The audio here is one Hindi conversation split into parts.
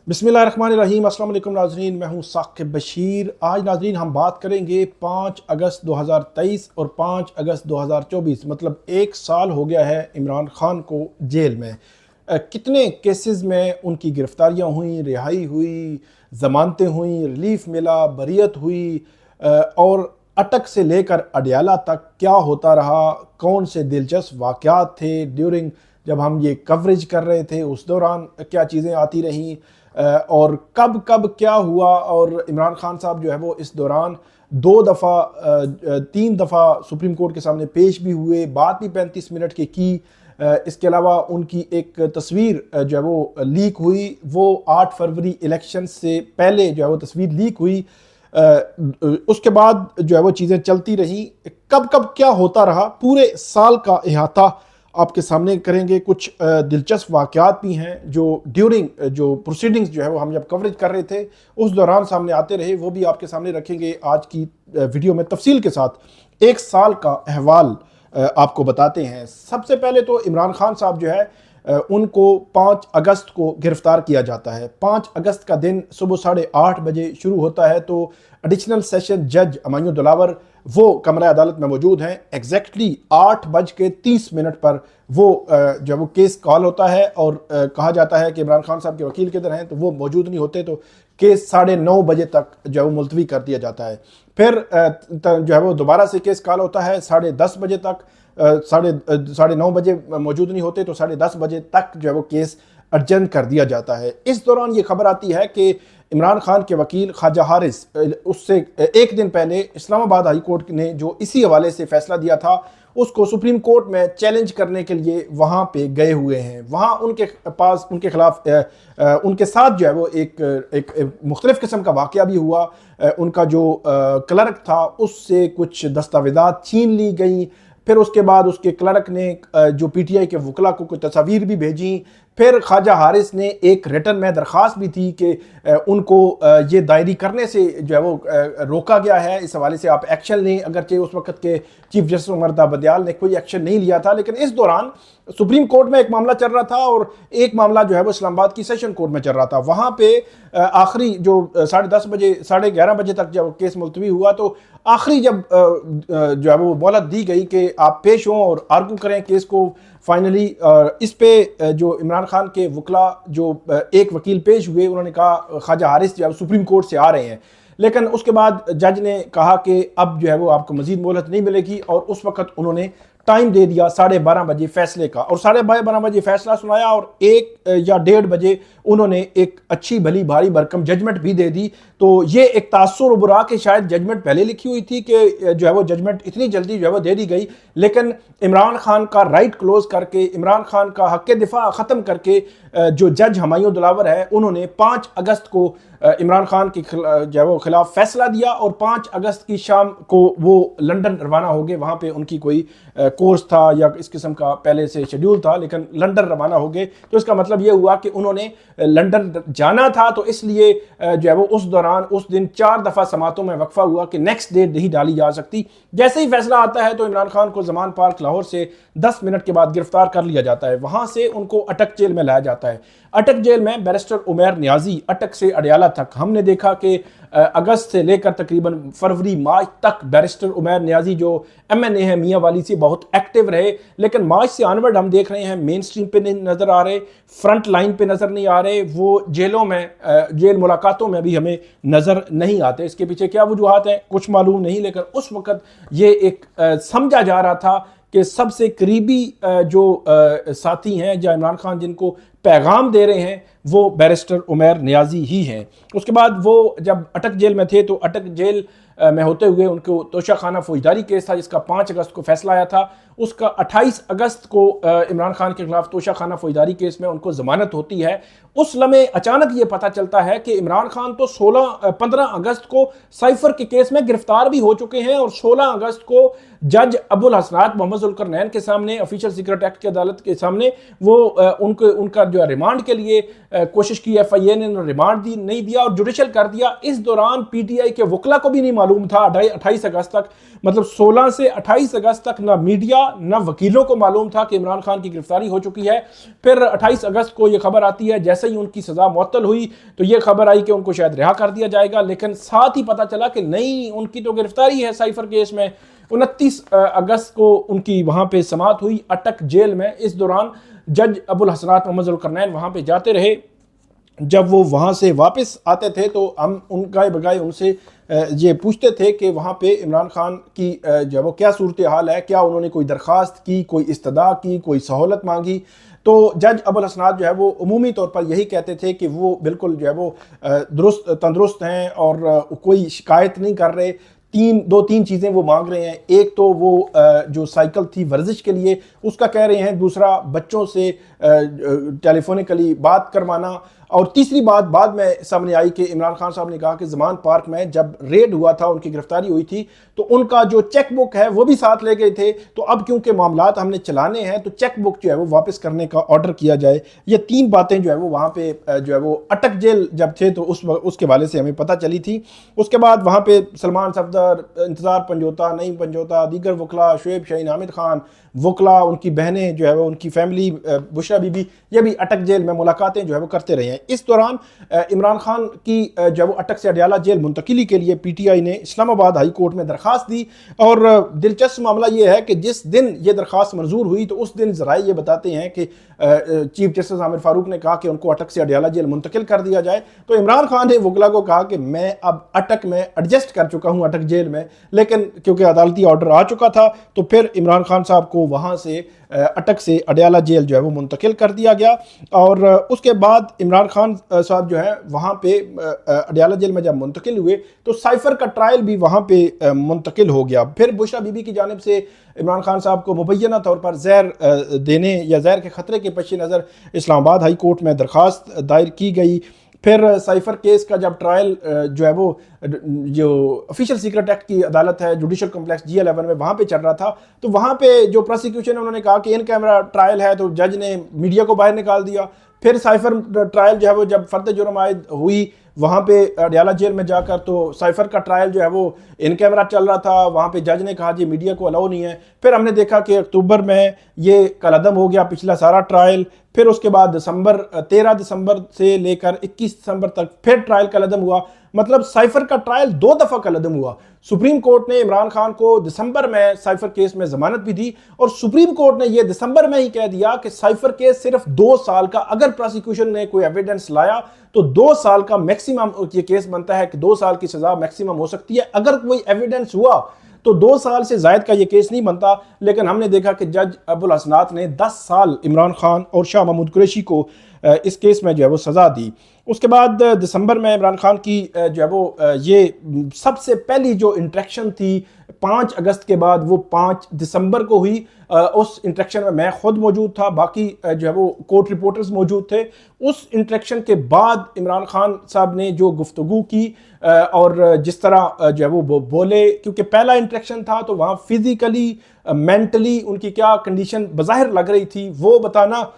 बिस्मिल्लाहिर्रहमानिर्रहीम। अस्सलाम वालेकुम नाज़रीन, मैं हूँ साकिब बशीर। आज नाज़रीन हम बात करेंगे 5 अगस्त 2023 और 5 अगस्त 2024, मतलब एक साल हो गया है इमरान खान को जेल में। कितने केसेस में उनकी गिरफ्तारियाँ हुई, रिहाई हुई, ज़मानतें हुई, रिलीफ मिला, बरीयत हुई, और अटक से लेकर अडयाला तक क्या होता रहा, कौन से दिलचस्प वाक़यात थे ड्यूरिंग जब हम ये कवरेज कर रहे थे, उस दौरान क्या चीज़ें आती रहीं, और कब कब क्या हुआ। और इमरान खान साहब जो है वो इस दौरान 3 दफ़ा सुप्रीम कोर्ट के सामने पेश भी हुए, बात भी 35 मिनट की। इसके अलावा उनकी एक तस्वीर जो है वो लीक हुई, वो 8 फरवरी इलेक्शन से पहले जो है वो तस्वीर लीक हुई। उसके बाद जो है वो चीज़ें चलती रहीं। कब कब क्या होता रहा, पूरे साल का अहाता आपके सामने करेंगे। कुछ दिलचस्प वाक़यात भी हैं जो ड्यूरिंग जो प्रोसीडिंग्स जो है वो हम जब कवरेज कर रहे थे उस दौरान सामने आते रहे, वो भी आपके सामने रखेंगे आज की वीडियो में तफसील के साथ। एक साल का अहवाल आपको बताते हैं। सबसे पहले तो इमरान खान साहब जो है उनको 5 अगस्त को गिरफ्तार किया जाता है। 5 अगस्त का दिन सुबह 8:30 बजे शुरू होता है। तो एडिशनल सेशन जज अमानुल दिलावर वो कमरा अदालत में मौजूद हैं। एग्जैक्टली 8:30 पर वो जो वो केस कॉल होता है और कहा जाता है कि इमरान खान साहब के वकील किधर हैं, तो वो मौजूद नहीं होते। तो केस 9:30 बजे तक जो है वो मुलतवी कर दिया जाता है। फिर जो है वो दोबारा से केस कॉल होता है 10:30 बजे तक। 9:30 बजे मौजूद नहीं होते तो 10:30 बजे तक जो है वो केस अर्जेंट कर दिया जाता है। इस दौरान ये खबर आती है कि इमरान खान के वकील ख्वाजा हारिस उससे एक दिन पहले इस्लामाबाद हाई कोर्ट ने जो इसी हवाले से फैसला दिया था उसको सुप्रीम कोर्ट में चैलेंज करने के लिए वहाँ पे गए हुए हैं। वहाँ उनके पास उनके खिलाफ उनके साथ जो है वो एक मुख्तलिफ किस्म का वाक़या भी हुआ। उनका जो क्लर्क था उससे कुछ दस्तावेज़ात छीन ली गई। फिर उसके बाद उसके क्लर्क ने जो पीटीआई के वकला को कुछ तस्वीर भी भेजी। फिर ख्वाजा हारिस ने एक रिटर्न में दरख्वास्त भी थी कि उनको ये दायरी करने से जो है वो रोका गया है, इस हवाले से आप एक्शन लें। अगरचे उस वक्त के चीफ जस्टिस उमर बदियाल ने कोई एक्शन नहीं लिया था, लेकिन इस दौरान सुप्रीम कोर्ट में एक मामला चल रहा था और एक मामला जो है वो इस्लामाबाद की सेशन कोर्ट में चल रहा था। वहाँ पे आखिरी जो 10:30 बजे 11:30 बजे तक जब केस मुलतवी हुआ तो आखिरी जब जो है वो मोहलत दी गई कि आप पेश हों और आर्गू करें केस को फाइनली। इस पे जो इमरान खान के वकला जो एक वकील पेश हुए, उन्होंने कहा ख्वाजा हारिस जो सुप्रीम कोर्ट से आ रहे हैं, लेकिन उसके बाद जज ने कहा कि अब जो है वो आपको मजीद मोहलत नहीं मिलेगी और उस वक्त उन्होंने टाइम दे दिया 12:30 बजे फैसले का। और 12:30 बजे फैसला सुनाया और 1 या 1:30 बजे उन्होंने एक अच्छी भली भारी भरकम जजमेंट भी दे दी। तो ये एक तासुर उभरा कि शायद जजमेंट पहले लिखी हुई थी कि जो है वो जजमेंट इतनी जल्दी जो है वो दे दी गई, लेकिन इमरान खान का राइट क्लोज करके, इमरान खान का हक दिफा ख़त्म करके जो जज हुमायूं दिलावर है उन्होंने 5 अगस्त को इमरान खान के जो है वो खिलाफ फैसला दिया और 5 अगस्त की शाम को वो लंदन रवाना हो गए। वहाँ पे उनकी कोई कोर्स था या इस किस्म का पहले से शेड्यूल था, लेकिन लंदन रवाना हो गए। तो इसका मतलब ये हुआ कि उन्होंने लंदन जाना था, तो इसलिए जो है वो उस दौरान उस दिन 4 दफ़ा समातों में वक्फा हुआ कि नेक्स्ट डेट नहीं डाली जा सकती। जैसे ही फैसला आता है तो इमरान खान को जमान पार्क लाहौर से 10 मिनट के बाद गिरफ्तार कर लिया जाता है। वहाँ से उनको अटक जेल में लाया जाता है। अटक जेल में बैरिस्टर उमैर नियाजी अटक से अडयाला तक, हमने देखा कि अगस्त से लेकर तकरीबन फरवरी मार्च तक बैरिस्टर उमैर नियाजी जो MNA है मियाँ वाली से बहुत एक्टिव रहे, लेकिन मार्च से ऑनवर्ड हम देख रहे हैं मेन स्ट्रीम पे नहीं नज़र आ रहे, फ्रंट लाइन पे नज़र नहीं आ रहे, वो जेलों में जेल मुलाकातों में भी हमें नज़र नहीं आते। इसके पीछे क्या वजूहात हैं कुछ मालूम नहीं, लेकिन उस वक्त ये एक समझा जा रहा था कि सबसे करीबी जो साथी हैं या इमरान खान जिनको पैगाम दे रहे हैं वो बैरिस्टर उमैर नियाजी ही हैं। उसके बाद वो जब अटक जेल में थे तो अटक जेल में होते हुए उनको तोशाखाना फौजदारी केस था जिसका 5 अगस्त को फैसला आया था। उसका 28 अगस्त को इमरान खान के खिलाफ तोशाखाना फौजदारी केस में उनको जमानत होती है। उस लम्हे अचानक ये पता चलता है कि इमरान खान तो 15 अगस्त को साइफर के केस में गिरफ्तार भी हो चुके हैं और 16 अगस्त को जज अबुल हसनात मोहम्मद जुल्करनैन के सामने ऑफिशियल सीक्रेट एक्ट की अदालत के सामने वो उनका जो है रिमांड के लिए कोशिश की। FIA ने रिमांड नहीं दिया और जुडिशल कर दिया। इस दौरान PTI के वकला को भी नहीं मालूम था 28 अगस्त तक, मतलब 16 से 28 अगस्त तक ना मीडिया न वकीलों को मालूम था कि इमरान खान की गिरफ्तारी हो चुकी है। फिर 28 अगस्त को यह खबर आती है, जैसे ही उनकी सजा मुअत्तल हुई तो यह खबर आई कि उनको शायद रिहा कर दिया जाएगा, लेकिन साथ ही पता चला कि नहीं, उनकी तो गिरफ्तारी है साइफर केस में। 29 अगस्त को उनकी वहां पे समाअत हुई अटक जेल में। इस दौरान जज अबुल हसनात मोहम्मद ज़ुल्करनैन वहां पे जाते रहे। जब वो वहाँ से वापस आते थे तो हम उनका बगाए उनसे ये पूछते थे कि वहाँ पे इमरान खान की जो वो क्या सूरत हाल है, क्या उन्होंने कोई दरख्वास्त की, कोई इस्तदा की, कोई सहूलत मांगी। तो जज अबुल हसनात जो है वो उमूमी तौर पर यही कहते थे कि वो बिल्कुल जो है वो दुरुस्त तंदुरुस्त हैं और कोई शिकायत नहीं कर रहे। दो तीन चीज़ें वो मांग रहे हैं। एक तो वो जो साइकिल थी वर्जिश के लिए उसका कह रहे हैं, दूसरा बच्चों से टेलीफोनिकली बात करवाना, और तीसरी बात बाद में सामने आई कि इमरान खान साहब ने कहा कि ज़मान पार्क में जब रेड हुआ था, उनकी गिरफ्तारी हुई थी, तो उनका जो चेक बुक है वो भी साथ ले गए थे। तो अब क्योंकि मामलात हमने चलाने हैं तो चेक बुक जो है वो वापस करने का ऑर्डर किया जाए। ये तीन बातें जो है वो वहाँ पे जो है वो अटक जेल जब थे तो उसके वाले से हमें पता चली थी। उसके बाद वहाँ पे सलमान सफदर, इंतज़ार पंजोता, नईम पंजोता, दीगर वकला, शुएब शाहीन, हामिद खान वकला, उनकी बहनें जो है वो, उनकी फैमिली, बुशरा बीबी, ये भी अटक जेल में मुलाकातें जो है वो करते रहे हैं। इस दौरान इमरान खान की जब वो अटक से अडयाला जेल मुंतकिली के लिए पीटीआई ने इस्लामाबाद हाई कोर्ट में दरख्वास्त दी। और दिलचस्प मामला ये है कि जिस दिन ये दरख्वास्त मंजूर हुई तो उस दिन ज़राए ये बताते हैं कि चीफ जस्टिस आमिर फारूक ने कहा कि उनको अटक से अडयाला जेल मुंतकिल कर दिया जाए। तो इमरान खान ने वकला को कहा कि मैं अब अटक में एडजस्ट कर चुका हूँ, अटक जेल में, लेकिन क्योंकि अदालती ऑर्डर आ चुका था तो फिर इमरान खान साहब को वहाँ से अटक से अडयाला जेल जो है वो मुंतकिल कर दिया गया। और उसके बाद इमरान खान साहब जो है वहाँ पे अडयाला जेल में जब मुंतकिल हुए तो साइफर का ट्रायल भी वहाँ पे मुंतकिल हो गया। फिर बुशरा बीबी की जानिब से इमरान खान साहब को मुबैना तौर पर जहर देने या जहर के ख़तरे के पेश नज़र इस्लामाबाद हाई कोर्ट में दरख्वास्त दायर की गई। फिर साइफर केस का जब ट्रायल जो है वो जो ऑफिशियल सीक्रेट एक्ट की अदालत है, जुडिशल कॉम्प्लेक्स G11 में, वहाँ पे चल रहा था, तो वहाँ पे जो प्रोसिक्यूशन है उन्होंने कहा कि इन कैमरा ट्रायल है, तो जज ने मीडिया को बाहर निकाल दिया। फिर साइफर ट्रायल जो है वो जब फर्द जुर्म आयद हुई वहाँ पे अडयाला जेल में जाकर, तो साइफर का ट्रायल जो है वो इन कैमरा चल रहा था। वहाँ पे जज ने कहा जी मीडिया को अलाउ नहीं है। फिर हमने देखा कि अक्टूबर में ये कलअदम हो गया पिछला सारा ट्रायल। फिर उसके बाद 13 दिसंबर से लेकर 21 दिसंबर तक फिर ट्रायल कलअदम हुआ। मतलब साइफर का ट्रायल 2 दफ़ा कलअदम हुआ। सुप्रीम कोर्ट ने इमरान खान को दिसंबर में साइफर केस में जमानत भी दी और सुप्रीम कोर्ट ने यह दिसंबर में ही कह दिया कि साइफर केस सिर्फ 2 साल का, अगर प्रोसिक्यूशन ने कोई एविडेंस लाया तो 2 साल का मैक्सिमम ये केस बनता है कि 2 साल की सजा मैक्सिमम हो सकती है। अगर कोई एविडेंस हुआ तो 2 साल से जायद का ये केस नहीं बनता। लेकिन हमने देखा कि जज अबुल हसनात ने 10 साल इमरान खान और शाह महमूद कुरैशी को इस केस में जो है वो सज़ा दी। उसके बाद दिसंबर में इमरान खान की जो है वो ये सबसे पहली जो इंटरेक्शन थी 5 अगस्त के बाद वो 5 दिसंबर को हुई। उस इंटरेक्शन में मैं खुद मौजूद था, बाकी जो है वो कोर्ट रिपोर्टर्स मौजूद थे। उस इंटरेक्शन के बाद इमरान खान साहब ने जो गुफ्तगू की और जिस तरह जो है वो बोले, क्योंकि पहला इंटरेक्शन था तो वहाँ फिजिकली मेंटली उनकी क्या कंडीशन बज़ाहिर लग रही थी वो बताना,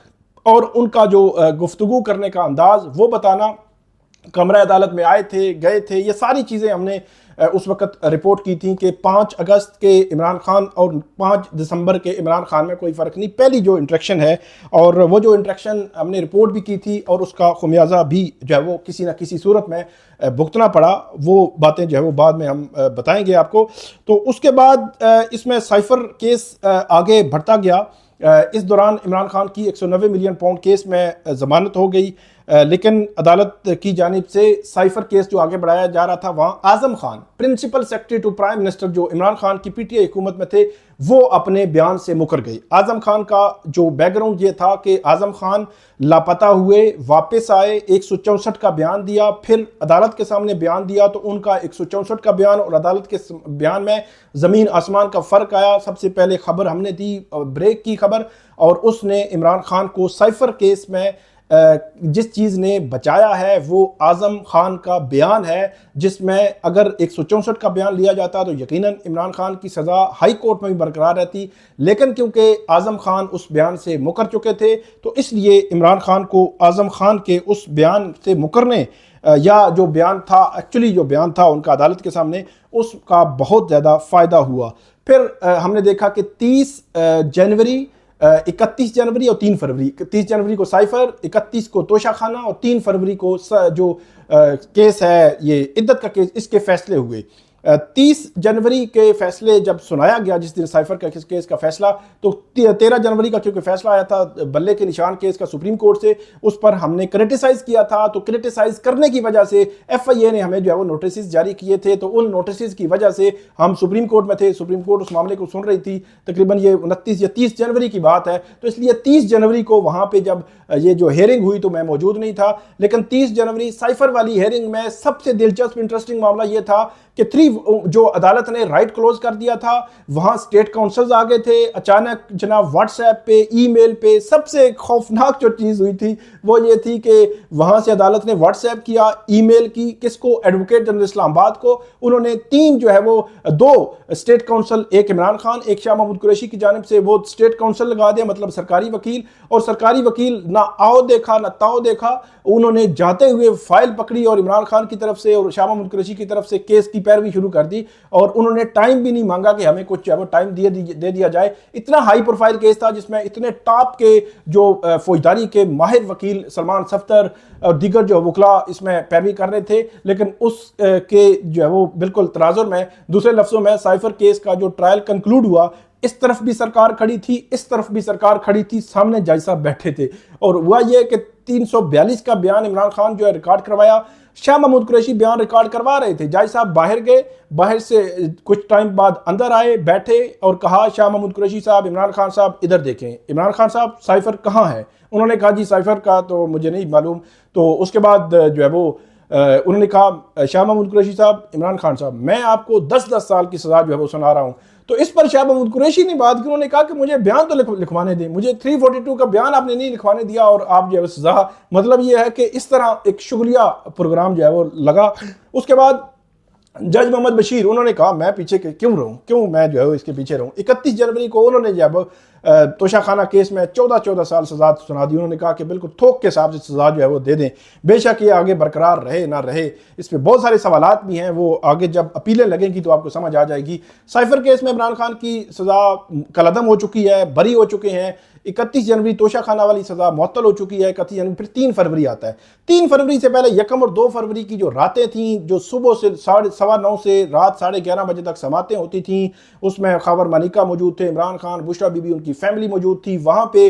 और उनका जो गुफ्तगू करने का अंदाज वो बताना। कमरा अदालत में आए थे, गए थे, ये सारी चीज़ें हमने उस वक़्त रिपोर्ट की थी कि 5 अगस्त के इमरान खान और 5 दिसंबर के इमरान खान में कोई फ़र्क नहीं, पहली जो इंटरेक्शन है। और वो जो इंटरेक्शन हमने रिपोर्ट भी की थी और उसका खुमियाजा भी जो है वो किसी न किसी सूरत में भुगतना पड़ा। वो बातें जो है वो बाद में हम बताएंगे आपको। तो उसके बाद इसमें साइफर केस आगे बढ़ता गया। इस दौरान इमरान खान की 190 मिलियन पाउंड केस में ज़मानत हो गई, लेकिन अदालत की जानिब से साइफर केस जो आगे बढ़ाया जा रहा था वहाँ Azam Khan, principal secretary to prime minister, जो इमरान खान की पीटीआई हुकूमत में थे, वो अपने बयान से मुकर गए। आज़म खान का जो बैकग्राउंड ये था कि आज़म खान लापता हुए, वापस आए, 164 का बयान दिया, फिर अदालत के सामने बयान दिया तो उनका 164 का बयान और अदालत के बयान में ज़मीन आसमान का फ़र्क आया। सबसे पहले खबर हमने दी ब्रेक की खबर, और उसने इमरान खान को साइफर केस में जिस चीज़ ने बचाया है वो आज़म खान का बयान है, जिसमें अगर 164 का बयान लिया जाता तो यकीनन इमरान खान की सज़ा हाई कोर्ट में भी बरकरार रहती। लेकिन क्योंकि आज़म खान उस बयान से मुकर चुके थे तो इसलिए इमरान खान को आज़म खान के उस बयान से मुकरने या जो बयान था, एक्चुअली जो बयान था उनका अदालत के सामने, उसका बहुत ज़्यादा फ़ायदा हुआ। फिर हमने देखा कि 30 जनवरी, 31 जनवरी और 3 फरवरी, 30 जनवरी को साइफर, 31 को तोशाखाना और 3 फरवरी को जो केस है ये इद्दत का केस, इसके फैसले हुए। 30 जनवरी के फैसले जब सुनाया गया, जिस दिन साइफर का केस का फैसला, तो 13 जनवरी का क्योंकि फैसला आया था बल्ले के निशान केस का सुप्रीम कोर्ट से, उस पर हमने क्रिटिसाइज किया था। तो क्रिटिसाइज करने की वजह से FIA ने हमें जो है वो नोटिस जारी किए थे, तो उन नोटिस की वजह से हम सुप्रीम कोर्ट में थे, सुप्रीम कोर्ट उस मामले को सुन रही थी। तकरीबन ये 29 या 30 जनवरी की बात है, तो इसलिए 30 जनवरी को वहां पर जब ये जो हेयरिंग हुई तो मैं मौजूद नहीं था, लेकिन 30 जनवरी साइफर वाली हेयरिंग में सबसे दिलचस्प इंटरेस्टिंग मामला ये था कि 3 जो अदालत ने राइट क्लोज कर दिया था, वहां स्टेट काउंसिल्स आ गए थे अचानक जनाब, व्हाट्सएप पे, ईमेल पे। सबसे खौफनाक जो चीज हुई थी वो ये थी कि वहां से अदालत ने व्हाट्सएप किया, ईमेल की, किसको, एडवोकेट जनरल इस्लामाबाद को। उन्होंने 3 जो है वो 2 स्टेट काउंसिल, एक इमरान खान, एक शाह महमूद कुरैशी की जानिब से वो स्टेट काउंसिल लगा दिया, मतलब सरकारी वकील। और सरकारी वकील ना आओ देखा ना ताओ देखा, उन्होंने जाते हुए फाइल पकड़ी और इमरान खान की तरफ से और शाह महमूद कुरैशी की तरफ से केस की पैरवी शुरू कर दी। और उन्होंने टाइम भी नहीं मांगा कि हमें कुछ जो टाइम दे दिया जाए। इतना हाई प्रोफाइल केस था जिसमें इतने टॉप के जो फौजदारी के माहिर वकील सलमान सफ्तर और दीगर जो वकला इसमें पैरवी कर रहे थे, लेकिन उस के जो है वो बिल्कुल तराजुर में, दूसरे लफ्जों में साइफर केस का जो ट्रायल कंक्लूड हुआ, इस तरफ भी सरकार खड़ी थी, इस तरफ भी सरकार खड़ी थी, सामने जज साहब बैठे थे। और हुआ यह कि 342 का बयान इमरान खान जो है रिकॉर्ड करवाया, शाह महमूद कुरैशी बयान रिकॉर्ड करवा रहे थे। जज साहब बाहर गए, बाहर से कुछ टाइम बाद अंदर आए, बैठे और कहा, शाह महमूद कुरैशी साहब, इमरान खान साहब इधर देखें। इमरान खान साहब, साइफर कहाँ है? उन्होंने कहा जी साइफर का तो मुझे नहीं मालूम। तो उसके बाद जो है वो उन्होंने कहा, शाह महमूद कुरैशी साहब, इमरान खान साहब, मैं आपको 10-10 साल की सजा जो है वो सुना रहा हूँ। तो इस पर शाह महमूद कुरैशी ने बात की, उन्होंने कहा कि मुझे बयान तो लिखवाने दें, मुझे 342 का बयान आपने नहीं लिखवाने दिया और आप जो है सजा। मतलब ये है कि इस तरह एक शुगलिया प्रोग्राम जो है वो लगा। उसके बाद जज मोहम्मद बशीर, उन्होंने कहा मैं पीछे क्यों रहूं, क्यों मैं जो है इसके पीछे रहूं। 31 जनवरी को उन्होंने जब तोशाखाना केस में 14 साल सजा सुना दी। उन्होंने कहा कि बिल्कुल थोक के हिसाब से सजा जो है वो दे दें, बेशक ये आगे बरकरार रहे ना रहे, इस पर बहुत सारे सवालात भी हैं, वो आगे जब अपीलें लगेंगी तो आपको समझ आ जाएगी। साइफर केस में इमरान खान की सजा कलअदम हो चुकी है, बरी हो चुके हैं। 31 जनवरी तोशाखाना वाली सजा मुअत्तल हो चुकी है। 31 जनवरी, फिर 3 फरवरी आता है। 3 फरवरी से पहले 1 और 2 फरवरी की जो रातें थीं, जो सुबह से 9:15 से रात 11:30 बजे तक समातें होती थीं, उसमें खबर मलिका मौजूद थे, इमरान खान, बुशरा बीबी, उनकी फैमिली मौजूद थी। वहाँ पे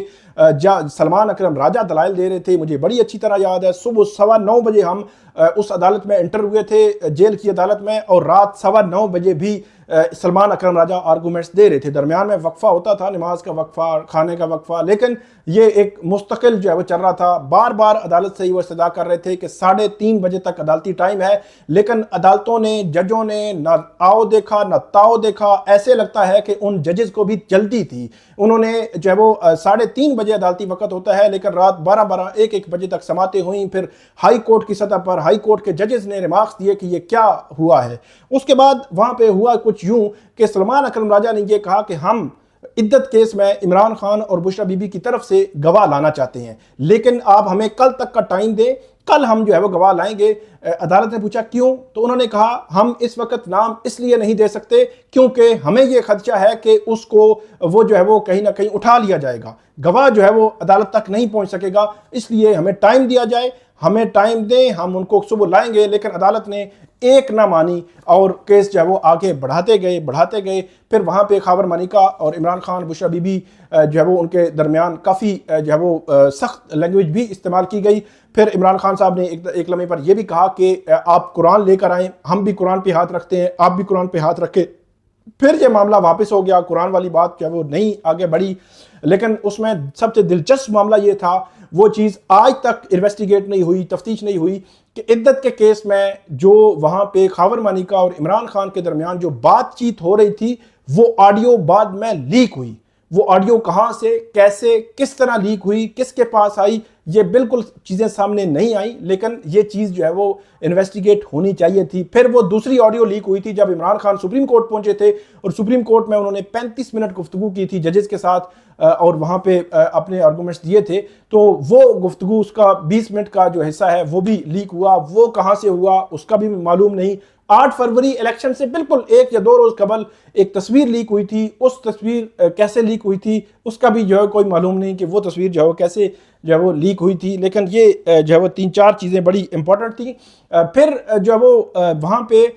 सलमान अकरम राजा दलाइल दे रहे थे, मुझे बड़ी अच्छी तरह याद है। सुबह 9:15 बजे हम उस अदालत में एंटर हुए थे, जेल की अदालत में, और रात 9:15 बजे भी सलमान अकरम राजा आर्गूमेंट्स दे रहे थे। दरमियान में वक्फा होता था, नमाज का वक्फा, खाने का वक्फा, लेकिन ये एक मुस्तकिल जो है वो चल रहा था। बार बार अदालत से ही वो इस्तदा कर रहे थे कि 3:30 बजे तक अदालती टाइम है, लेकिन अदालतों ने, जजों ने ना आओ देखा ना ताओ देखा। ऐसे लगता है कि उन जजेस को भी जल्दी थी। उन्होंने जो है वो 3:30 बजे अदालती वक्त होता है, लेकिन रात 12-12, 1-1 बजे तक समातें हुई। फिर हाई कोर्ट की सतह पर हाई कोर्ट के जजेस ने रिमार्क्स दिए कि ये क्या हुआ है। उसके बाद वहां पे हुआ कुछ यूं कि सलमान अकरम राजा ने यह कहा कि हम इद्दत केस में इमरान खान और बुशरा बीबी की तरफ से गवाह लाना चाहते हैं, लेकिन आप हमें कल तक का टाइम दें, कल हम जो है वो गवाह लाएंगे। अदालत ने पूछा क्यों, तो उन्होंने कहा हम इस वक्त नाम इसलिए नहीं दे सकते क्योंकि हमें यह खदशा है कि उसको वो जो है वो कहीं ना कहीं उठा लिया जाएगा, गवाह जो है वो अदालत तक नहीं पहुंच सकेगा, इसलिए हमें टाइम दिया जाए, हमें टाइम दें, हम उनको सुबह लाएंगे। लेकिन अदालत ने एक ना मानी और केस जो है वो आगे बढ़ाते गए। फिर वहाँ पे खबर मलिका और इमरान खान, बुशरा बीबी जो है वो उनके दरमियान काफ़ी जो है वो सख्त लैंग्वेज भी इस्तेमाल की गई। फिर इमरान खान साहब ने एक लम्हे पर यह भी कहा कि आप कुरान लेकर आएँ, हम भी कुरान पे हाथ रखते हैं, आप भी कुरान पे हाथ रखें। फिर ये मामला वापस हो गया, कुरान वाली बात जो है वो नहीं आगे बढ़ी। लेकिन उसमें सबसे दिलचस्प मामला ये था, वो चीज़ आज तक इन्वेस्टिगेट नहीं हुई, तफ्तीश नहीं हुई कि इद्दत के केस में जो वहाँ पे खबर मलिका और इमरान खान के दरमियान जो बातचीत हो रही थी, वो ऑडियो बाद में लीक हुई। वो ऑडियो कहाँ से, कैसे, किस तरह लीक हुई, किसके पास आई, ये बिल्कुल चीज़ें सामने नहीं आई। लेकिन ये चीज़ जो है वो इन्वेस्टिगेट होनी चाहिए थी। फिर वो दूसरी ऑडियो लीक हुई थी जब इमरान खान सुप्रीम कोर्ट पहुंचे थे और सुप्रीम कोर्ट में उन्होंने 35 मिनट गुफ्तगू की थी जजेस के साथ और वहाँ पे अपने आर्गूमेंट्स दिए थे। तो वो गुफ्तगू, उसका 20 मिनट का जो हिस्सा है वो भी लीक हुआ। वो कहाँ से हुआ उसका भी मालूम नहीं। 8 फरवरी इलेक्शन से बिल्कुल 1 या 2 रोज कबल एक तस्वीर लीक हुई थी। उस तस्वीर कैसे लीक हुई थी उसका भी जो है कोई मालूम नहीं कि वो तस्वीर जो है कैसे जो है वो लीक हुई थी, लेकिन ये जो है वो 3-4 चीज़ें बड़ी इंपॉर्टेंट थी। फिर जो है वो वहाँ पे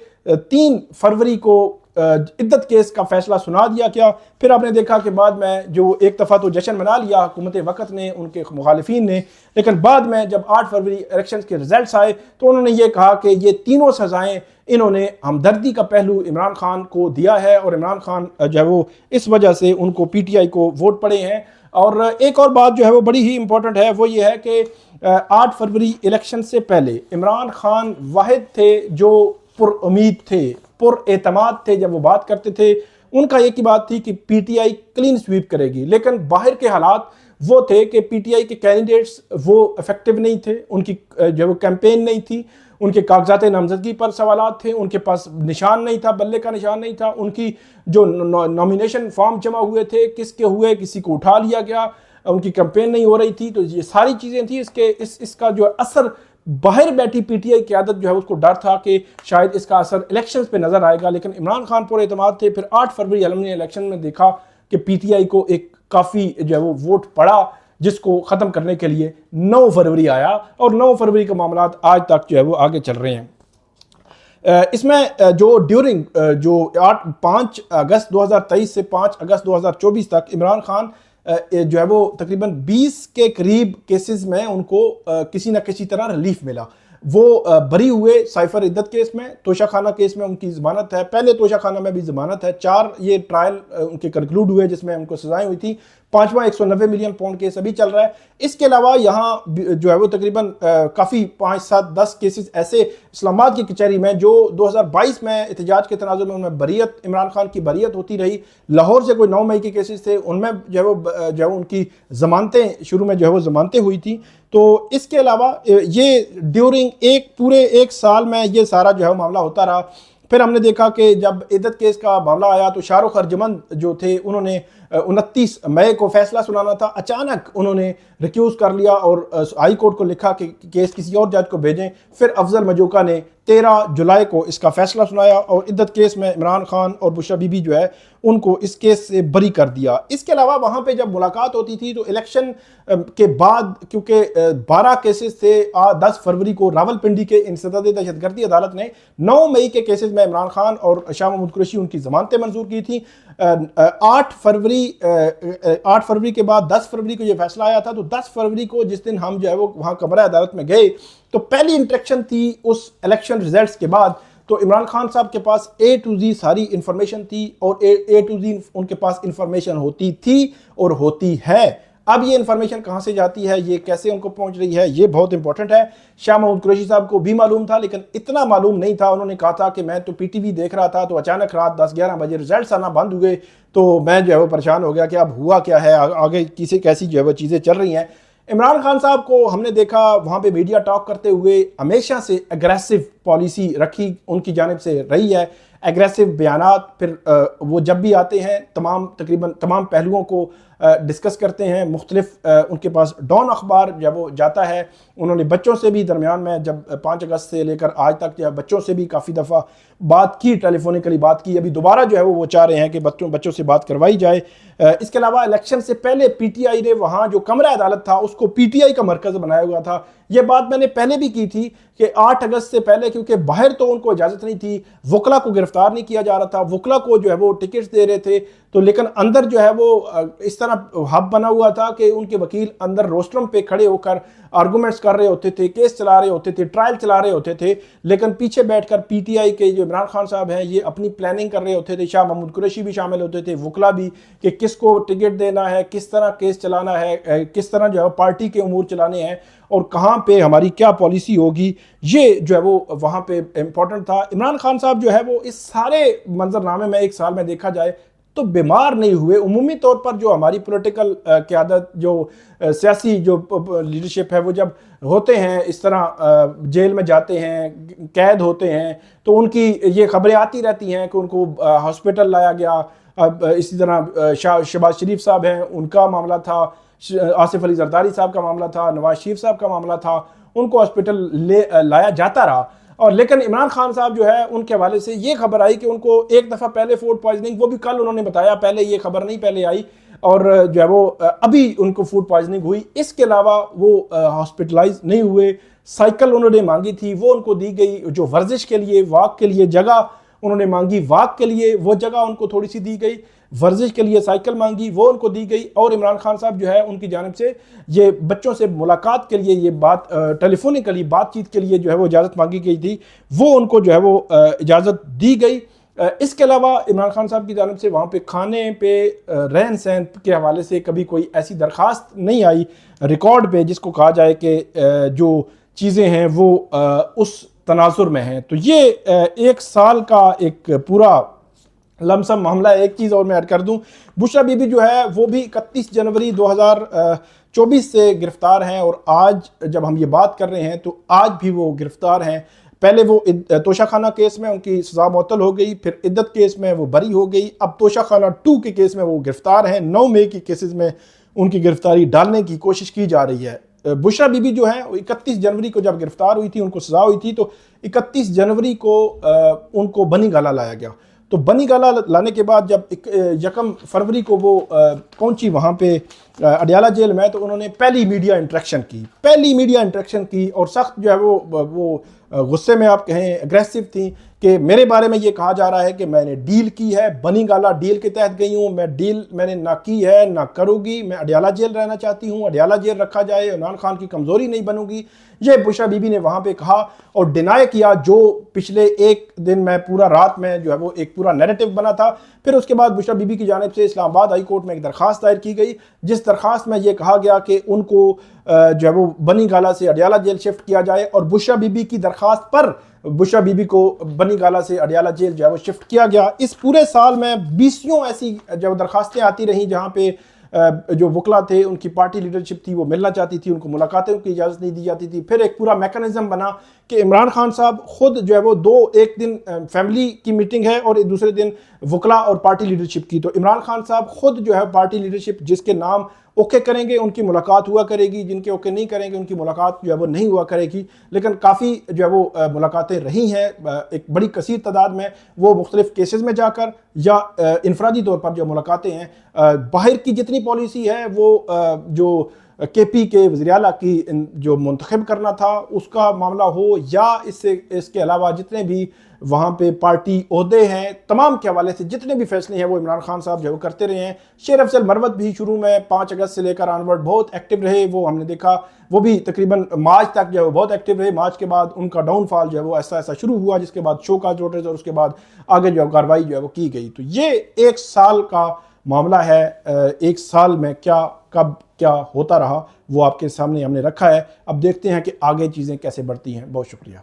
3 फरवरी को इद्दत केस का फैसला सुना दिया गया। फिर आपने देखा कि बाद में जो एक दफ़ा तो जश्न मना लिया हुकूमत वक़्त ने, उनके मुखालिफिन ने, लेकिन बाद में जब 8 फरवरी इलेक्शन के रिजल्ट्स आए तो उन्होंने ये कहा कि ये तीनों सज़ाएँ इन्होंने हमदर्दी का पहलू इमरान खान को दिया है और इमरान खान जो है वो इस वजह से उनको PTI को वोट पड़े हैं। और एक और बात जो है वो बड़ी ही इंपॉर्टेंट है, वो ये है कि 8 फरवरी इलेक्शन से पहले इमरान खान वाहिद थे जो पुरुम्मीद थे, पुरएतमाद थे। जब वो बात करते थे उनका एक ही बात थी कि PTI क्लीन स्वीप करेगी, लेकिन बाहर के हालात वो थे कि PTI के कैंडिडेट्स वो इफेक्टिव नहीं थे, उनकी जो वो कैंपेन नहीं थी, उनके कागजात नामजदगी पर सवालात थे, उनके पास निशान नहीं था, बल्ले का निशान नहीं था, उनकी जो नॉमिनेशन फॉर्म जमा हुए थे किसके हुए, किसी को उठा लिया गया, उनकी कैंपेन नहीं हो रही थी। तो ये सारी चीज़ें थी। इसका जो असर बाहर बैठी PTI की आदत जो है उसको डर था कि शायद इसका असर इलेक्शंस पे नजर आएगा, लेकिन इमरान खान पर एतमाद थे। फिर 8 फरवरी हमने इलेक्शन में देखा कि PTI को एक काफ़ी जो है वो वोट पड़ा, जिसको ख़त्म करने के लिए 9 फरवरी आया और 9 फरवरी के मामला आज तक जो है वो आगे चल रहे हैं। इसमें जो ड्यूरिंग जो 5 अगस्त 2023 से 5 अगस्त 2024 तक इमरान खान जो है वो तकरीबन 20 के करीब केसेस में उनको किसी न किसी तरह रिलीफ मिला। वो बरी हुए साइफर इद्दत केस में, तोशा खाना केस में उनकी जमानत है, पहले तोशा खाना में भी जमानत है। 4 ये ट्रायल उनके कंक्लूड हुए जिसमें उनको सजाएं हुई थी। 5वां 190 मिलियन पाउंड केस अभी चल रहा है। इसके अलावा यहाँ जो है वो तकरीबन काफ़ी 5, 7, 10 केसेस ऐसे इस्लामाबाद की कचहरी में जो 2022 में एहतजाज के तनाजुर में उनमें बरीयत, इमरान खान की बरीयत होती रही। लाहौर से कोई 9 मई के केसेस थे, उनमें जो है उनकी जमानतें शुरू में जो है वो जमानतें हुई थी। तो इसके अलावा ये ड्यूरिंग पूरे एक साल में ये सारा जो है मामला होता रहा। फिर हमने देखा कि जब इद्दत केस का मामला आया तो शाहरुख अर्जमंद जो थे उन्होंने 29 मई को फैसला सुनाना था, अचानक उन्होंने रिक्यूज कर लिया और हाई कोर्ट को लिखा कि केस किसी और जज को भेजें। फिर अफजल मजूका ने 13 जुलाई को इसका फैसला सुनाया और इद्दत केस में इमरान खान और बुशरा बीबी जो है उनको इस केस से बरी कर दिया। इसके अलावा वहाँ पे जब मुलाकात होती थी तो इलेक्शन के बाद, क्योंकि 12 केसेस थे, 10 फरवरी को रावलपिंडी के इंसदाद दहशतगर्दी अदालत ने 9 मई के केसेस में इमरान खान और शाह महमूद कुरैशी उनकी जमानतें मंजूर की थी। 8 फरवरी के बाद 10 फरवरी को यह फैसला आया था। तो 10 फरवरी को जिस दिन हम जो है वो वहाँ कमरा अदालत में गए तो पहली इंटरेक्शन थी उस इलेक्शन रिजल्ट्स के बाद। तो इमरान खान साहब के पास A to Z सारी इंफॉर्मेशन थी और A to Z उनके पास इंफॉर्मेशन होती थी और होती है। अब ये इंफॉर्मेशन कहाँ से जाती है, ये कैसे उनको पहुंच रही है, ये बहुत इंपॉर्टेंट है। शाह महमूद कुरैशी साहब को भी मालूम था, लेकिन इतना मालूम नहीं था। उन्होंने कहा था कि मैं तो PTV देख रहा था तो अचानक रात 10-11 बजे रिजल्ट्स आना बंद हुए तो मैं जो है वो परेशान हो गया कि अब हुआ क्या है, आगे किसी कैसी जो है वो चीज़ें चल रही हैं। इमरान खान साहब को हमने देखा वहाँ पे मीडिया टॉक करते हुए, हमेशा से एग्रेसिव पॉलिसी रखी उनकी जानिब से रही है, एग्रेसिव बयानात। फिर वो जब भी आते हैं तकरीबन तमाम पहलुओं को डिस्कस करते हैं। मुख्तलिफ उनके पास डॉन अखबार जब वो जाता है, उन्होंने बच्चों से भी दरमियान में जब 5 अगस्त से लेकर आज तक जो बच्चों से भी काफ़ी दफ़ा बात की, टेलीफोनिकली बात की। अभी दोबारा जो है वो चाह रहे हैं कि बच्चों से बात करवाई जाए। इसके अलावा इलेक्शन से पहले PTI ने वहाँ जो कमरा अदालत था उसको PTI का मरकज़ बनाया हुआ था। ये बात मैंने पहले भी की थी कि 8 अगस्त से पहले, क्योंकि बाहर तो उनको इजाज़त नहीं थी, वकला को गिरफ्तार नहीं किया जा रहा था, वकला को जो है वो टिकट्स दे रहे थे, तो लेकिन अंदर जो है वो इस तरह हब बना हुआ था कि उनके वकील अंदर रोस्ट्रम पे खड़े होकर आर्गूमेंट्स कर रहे होते थे, केस चला रहे होते थे, ट्रायल चला रहे होते थे, लेकिन पीछे बैठकर PTI के जो इमरान खान साहब हैं ये अपनी प्लानिंग कर रहे होते थे। शाह महमूद कुरैशी भी शामिल होते थे, वकला भी, कि किसको टिकट देना है, किस तरह केस चलाना है, किस तरह जो है पार्टी के उमूर चलाने हैं और कहाँ पे हमारी क्या पॉलिसी होगी, ये जो है वो वहाँ पे इम्पोर्टेंट था। इमरान खान साहब जो है वो इस सारे मंजरनामे में एक साल में देखा जाए तो बीमार नहीं हुए। उमूमी तौर पर जो हमारी पॉलिटिकल क़यादत, जो सियासी जो लीडरशिप है, वो जब होते हैं इस तरह जेल में जाते हैं, कैद होते हैं, तो उनकी ये खबरें आती रहती हैं कि उनको हॉस्पिटल लाया गया। अब इसी तरह शहबाज शरीफ साहब हैं, उनका मामला था, आसिफ अली जरदारी साहब का मामला था, नवाज शरीफ साहब का मामला था, उनको हॉस्पिटल लाया जाता रहा। और लेकिन इमरान खान साहब जो है उनके हवाले से ये खबर आई कि उनको एक दफ़ा पहले फूड पॉइजनिंग, वो भी कल उन्होंने बताया, पहले ये खबर नहीं पहले आई, और जो है वो अभी उनको फूड पॉइजनिंग हुई। इसके अलावा वो हॉस्पिटलाइज नहीं हुए। साइकिल उन्होंने मांगी थी, वो उनको दी गई। जो वर्जिश के लिए, वॉक के लिए जगह उन्होंने मांगी, वॉक के लिए वो जगह उनको थोड़ी सी दी गई। वर्जिश के लिए साइकिल मांगी, वो उनको दी गई। और इमरान खान साहब जो है उनकी जानिब से ये बच्चों से मुलाकात के लिए, ये बात टेलीफोनिकली बातचीत के लिए जो है वो इजाज़त मांगी गई थी, वो उनको जो है वो इजाज़त दी गई। इसके अलावा इमरान खान साहब की जानिब से वहाँ पे खाने पे, रहन सहन के हवाले से कभी कोई ऐसी दरख्वास्त नहीं आई रिकॉर्ड पे जिसको कहा जाए कि जो चीज़ें हैं वो उस तनाजुर में हैं। तो ये एक साल का एक पूरा लमसम मामला है। एक चीज़ और मैं ऐड कर दूं, बुशरा बीबी जो है वो भी 31 जनवरी 2024 से गिरफ्तार हैं, और आज जब हम ये बात कर रहे हैं तो आज भी वो गिरफ्तार हैं। पहले वो तोशाखाना केस में उनकी सज़ा मुअत्तल हो गई, फिर इद्दत केस में वो बरी हो गई, अब तोशाखाना 2 के केस में वो गिरफ्तार हैं। 9 मई की केसेस में उनकी गिरफ्तारी डालने की कोशिश की जा रही है। बुशरा बीबी जो है 31 जनवरी को जब गिरफ्तार हुई थी, उनको सज़ा हुई थी, तो 31 जनवरी को उनको बनी गाला लाया गया। तो बनी गाला लाने के बाद जब 1 फरवरी को वो पहुंची वहाँ पे अडियाला जेल में, तो उन्होंने पहली मीडिया इंटरेक्शन की और सख्त जो है वो गुस्से में, आप कहें अग्रेसिव थी, कि मेरे बारे में ये कहा जा रहा है कि मैंने डील की है, बनी गाला डील के तहत गई हूँ, मैं डील मैंने ना की है ना करूँगी, मैं अडियाला जेल रहना चाहती हूँ, अडियाला जेल रखा जाए, इमरान खान की कमज़ोरी नहीं बनूंगी, ये बुशरा बीबी ने वहाँ पे कहा और डिनाई किया। जो पिछले एक दिन में पूरा रात में जो है वो एक पूरा नैरेटिव बना था। फिर उसके बाद बुशरा बीबी की जानिब से इस्लामाबाद हाई कोर्ट में एक दरख्वास्त दायर की गई, जिस दरख्वास्त में ये कहा गया कि उनको जो है वो बनी गाला से अडियाला जेल शिफ्ट किया जाए, और बुशरा बीबी की दरख्वास्त पर बुशरा बीबी को बनी गाला से अडियाला जेल जो है वो शिफ्ट किया गया। इस पूरे साल में 20 ऐसी जो दरखास्तें आती रहीं जहाँ पे जो वकला थे, उनकी पार्टी लीडरशिप थी, वो मिलना चाहती थी, उनको मुलाकातों की इजाज़त नहीं दी जाती थी। फिर एक पूरा मैकेनिज्म बना कि इमरान खान साहब खुद जो है वो एक दिन फैमिली की मीटिंग है और दूसरे दिन वकला और पार्टी लीडरशिप की, तो इमरान खान साहब खुद जो है पार्टी लीडरशिप जिसके नाम ओके करेंगे उनकी मुलाकात हुआ करेगी, जिनके ओके नहीं करेंगे उनकी मुलाकात जो है वो नहीं हुआ करेगी। लेकिन काफ़ी जो है वो मुलाकातें रही हैं, एक बड़ी कसीर तादाद में, वो मुख्तलिफ केसेस में जाकर या इनफरादी तौर पर जो मुलाकातें हैं। बाहर की जितनी पॉलिसी है वो जो KP के वज़ीर आला की जो मुंतखब करना था उसका मामला हो, या इसके अलावा जितने भी वहाँ पे पार्टी ओहदे हैं, तमाम के हवाले से जितने भी फैसले हैं वो इमरान खान साहब जो करते रहे हैं। शेर अफजल मरवत भी शुरू में 5 अगस्त से लेकर ऑनवर्ड बहुत एक्टिव रहे, वो हमने देखा, वो भी तकरीबन मार्च तक जो है वो बहुत एक्टिव रहे। मार्च के बाद उनका डाउनफॉल जो है वो ऐसा शुरू हुआ, जिसके बाद शो काज नोटिस और उसके बाद आगे जो कार्रवाई जो है वो की गई। तो ये 1 साल का मामला है। 1 साल में क्या कब क्या होता रहा वो आपके सामने हमने रखा है। अब देखते हैं कि आगे चीज़ें कैसे बढ़ती हैं। बहुत शुक्रिया।